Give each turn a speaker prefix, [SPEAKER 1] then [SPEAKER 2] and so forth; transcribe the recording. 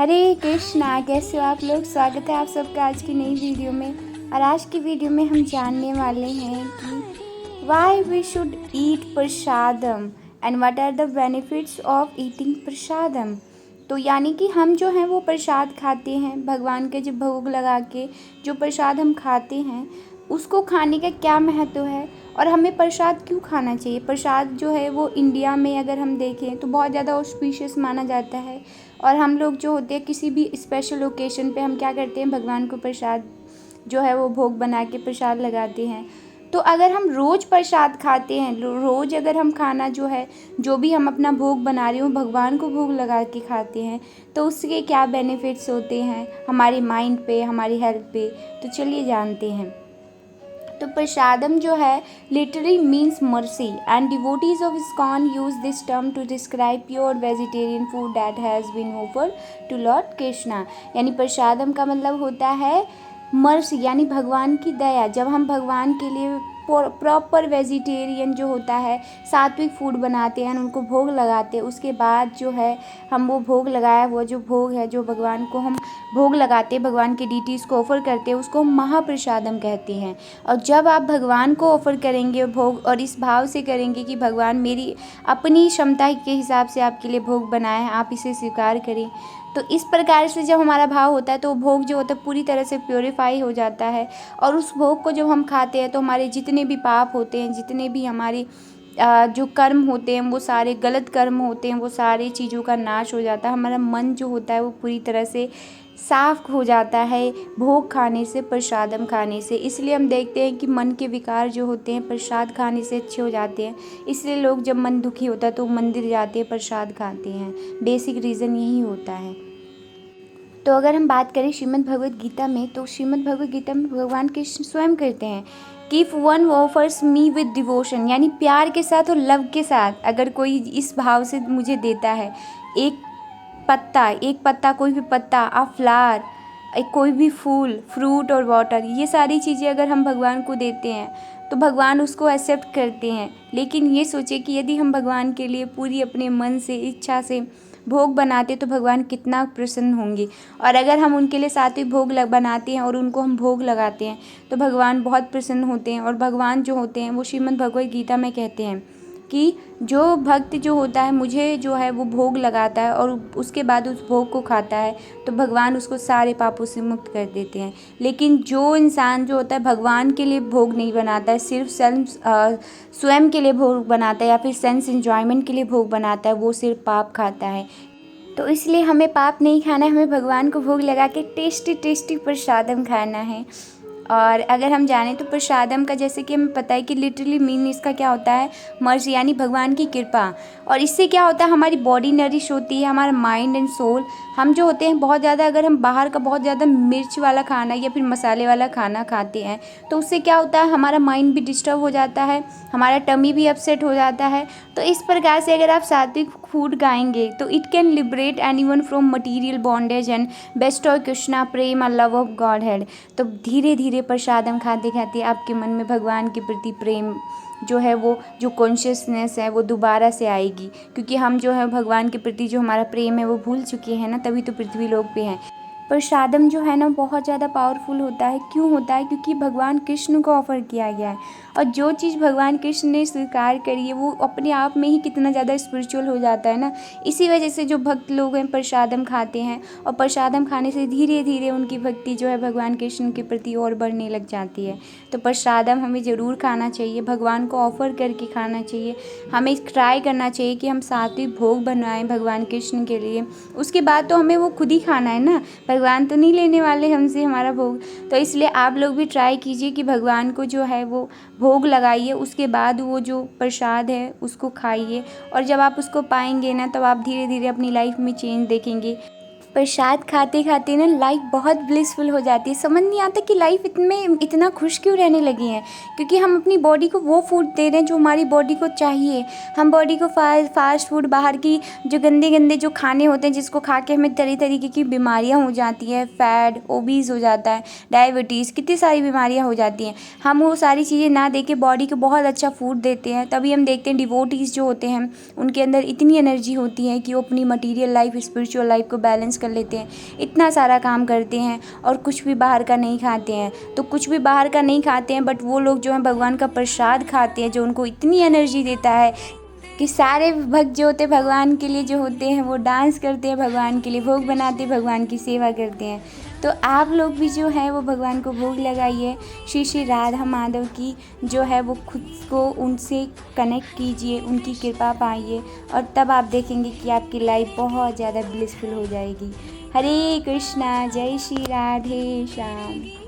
[SPEAKER 1] हरे कृष्णा। कैसे हो आप लोग? स्वागत है आप सबका आज की नई वीडियो में। और आज की वीडियो में हम जानने वाले हैं कि why we should eat prasadam and what are the benefits of eating prasadam. तो यानी कि हम जो हैं वो प्रसाद खाते हैं, भगवान के जब भोग लगा के जो प्रसाद हम खाते हैं उसको खाने का क्या महत्व है और हमें प्रसाद क्यों खाना चाहिए। प्रसाद जो है वो इंडिया में अगर हम देखें तो बहुत ज़्यादा ऑस्पिशियस माना जाता है। और हम लोग जो होते हैं किसी भी स्पेशल ओकेशन पे हम क्या करते हैं, भगवान को प्रसाद जो है वो भोग बना के प्रसाद लगाते हैं। तो अगर हम रोज़ प्रसाद खाते हैं, रोज़ अगर हम खाना जो है जो भी हम अपना भोग बना रहे हो भगवान को भोग लगा के खाते हैं तो उसके क्या बेनिफिट्स होते हैं हमारे माइंड पे, हमारी हेल्थ पे। तो चलिए जानते हैं। तो प्रसादम जो है literally means mercy and devotees of ISKCON use this term to describe pure vegetarian food that has been offered to lord Krishna. यानी प्रसादम का मतलब होता है मर्सी यानी भगवान की दया। जब हम भगवान के लिए प्रॉपर वेजिटेरियन जो होता है सात्विक फूड बनाते हैं, उनको भोग लगाते हैं, उसके बाद जो है हम वो भोग लगाया हुआ जो भोग है जो भगवान को हम भोग लगाते हैं, भगवान के डिटीज़ को ऑफ़र करते हैं, उसको हम महाप्रसादम कहते हैं। और जब आप भगवान को ऑफ़र करेंगे भोग और इस भाव से करेंगे कि भगवान मेरी अपनी क्षमता के हिसाब से आपके लिए भोग बनाया है, आप इसे स्वीकार करें, तो इस प्रकार से जब हमारा भाव होता है तो भोग जो होता है पूरी तरह से प्योरीफाई हो जाता है। और उस भोग को जब हम खाते हैं तो हमारे जितने भी पाप होते हैं, जितने भी हमारे जो कर्म होते हैं, वो सारे गलत कर्म होते हैं, वो सारी चीज़ों का नाश हो जाता है। हमारा मन जो होता है वो पूरी तरह से साफ हो जाता है भोग खाने से, प्रसादम खाने से। इसलिए हम देखते हैं कि मन के विकार जो होते हैं प्रसाद खाने से अच्छे हो जाते हैं। इसलिए लोग जब मन दुखी होता है तो मंदिर जाते हैं, प्रसाद खाते हैं। बेसिक रीज़न यही होता है। तो अगर हम बात करें श्रीमद् भगवद गीता में, तो श्रीमद् भगवद गीता में भगवान कृष्ण स्वयं कहते हैं कि if one offers me with devotion, यानी प्यार के साथ और लव के साथ अगर कोई इस भाव से मुझे देता है, एक पत्ता कोई भी पत्ता, अ फ्लावर, कोई भी फूल, फ्रूट और वाटर, ये सारी चीज़ें अगर हम भगवान को देते हैं तो भगवान उसको एक्सेप्ट करते हैं। लेकिन ये सोचे कि यदि हम भगवान के लिए पूरी अपने मन से, इच्छा से भोग बनाते तो भगवान कितना प्रसन्न होंगे। और अगर हम उनके लिए सात्विक भोग बनाते हैं और उनको हम भोग लगाते हैं तो भगवान बहुत प्रसन्न होते हैं। और भगवान जो होते हैं वो श्रीमद् भगवद गीता में कहते हैं कि जो भक्त जो होता है मुझे जो है वो भोग लगाता है और उसके बाद उस भोग को खाता है तो भगवान उसको सारे पापों से मुक्त कर देते हैं। लेकिन जो इंसान जो होता है भगवान के लिए भोग नहीं बनाता है, सिर्फ स्वयं के लिए भोग बनाता है या फिर सेंस एंजॉयमेंट के लिए भोग बनाता है, वो सिर्फ पाप खाता है। तो इसलिए हमें पाप नहीं खाना है, हमें भगवान को भोग लगा के टेस्टी टेस्टी प्रसादम खाना है। और अगर हम जानें तो प्रसादम का जैसे कि हमें पता है कि लिटरली मीन इसका क्या होता है, मर्जी यानी भगवान की कृपा। और इससे क्या होता है, हमारी बॉडी नरिश होती है, हमारा माइंड एंड सोल। हम जो होते हैं बहुत ज़्यादा, अगर हम बाहर का बहुत ज़्यादा मिर्च वाला खाना या फिर मसाले वाला खाना खाते हैं तो उससे क्या होता है, हमारा माइंड भी डिस्टर्ब हो जाता है, हमारा टमी भी अपसेट हो जाता है। तो इस प्रकार से अगर आप सात्विक फूड खाएंगे तो it can liberate anyone from material bondage and bestow Krishna prem और लव ऑफ गॉड हेड। तो धीरे धीरे प्रसादम खाते खाते आपके मन में भगवान के प्रति प्रेम जो है वो जो कॉन्शियसनेस है वो दोबारा से आएगी। क्योंकि हम जो है भगवान के प्रति जो हमारा प्रेम है वो भूल चुके हैं ना, तभी तो पृथ्वी लोक पे हैं। प्रसादम जो है ना बहुत ज़्यादा पावरफुल होता है। क्यों होता है? क्योंकि भगवान कृष्ण को ऑफ़र किया गया है और जो चीज़ भगवान कृष्ण ने स्वीकार करी है वो अपने आप में ही कितना ज़्यादा स्पिरिचुअल हो जाता है ना। इसी वजह से जो भक्त लोग हैं प्रसादम खाते हैं और प्रसादम खाने से धीरे धीरे उनकी भक्ति जो है भगवान कृष्ण के प्रति और बढ़ने लग जाती है। तो प्रसादम हमें ज़रूर खाना चाहिए, भगवान को ऑफ़र करके खाना चाहिए। हमें ट्राई करना चाहिए कि हम सात्विक भोग बनवाएं भगवान कृष्ण के लिए। उसके बाद तो हमें वो खुद ही खाना है ना, भगवान तो नहीं लेने वाले हमसे हमारा भोग। तो इसलिए आप लोग भी ट्राई कीजिए कि भगवान को जो है वो भोग लगाइए, उसके बाद वो जो प्रसाद है उसको खाइए। और जब आप उसको पाएंगे ना तब आप धीरे धीरे अपनी लाइफ में चेंज देखेंगे। प्रसाद खाते खाते ना लाइफ बहुत ब्लिसफुल हो जाती है। समझ नहीं आता कि लाइफ इतने इतना खुश क्यों रहने लगी है, क्योंकि हम अपनी बॉडी को वो फूड दे रहे हैं जो हमारी बॉडी को चाहिए। हम बॉडी को फास्ट फूड, बाहर की जो गंदे गंदे जो खाने होते हैं जिसको खा के हमें तरह तरीके की बीमारियां हो जाती हैं, फैट, ओबीज हो जाता है, डायबिटीज़, कितनी सारी बीमारियां हो जाती हैं। हम वो सारी चीज़ें ना दे के बॉडी को बहुत अच्छा फूड देते हैं, तभी हम देखते हैं डिवोटीज़ जो होते हैं उनके अंदर इतनी एनर्जी होती है कि वो अपनी मटीरियल लाइफ, स्पिरिचुअल लाइफ को बैलेंस कर लेते हैं, इतना सारा काम करते हैं और कुछ भी बाहर का नहीं खाते हैं। तो कुछ भी बाहर का नहीं खाते हैं, बट वो लोग जो हैं भगवान का प्रसाद खाते हैं, जो उनको इतनी एनर्जी देता है कि सारे भक्त जो होते हैं भगवान के लिए जो होते हैं वो डांस करते हैं, भगवान के लिए भोग बनाते हैं, भगवान की सेवा करते हैं। तो आप लोग भी जो है वो भगवान को भोग लगाइए, श्री श्री राधा माधव की जो है वो खुद को उनसे कनेक्ट कीजिए, उनकी कृपा पाइए और तब आप देखेंगे कि आपकी लाइफ बहुत ज़्यादा ब्लिसफुल हो जाएगी। हरे कृष्णा, जय श्री राधे श्याम।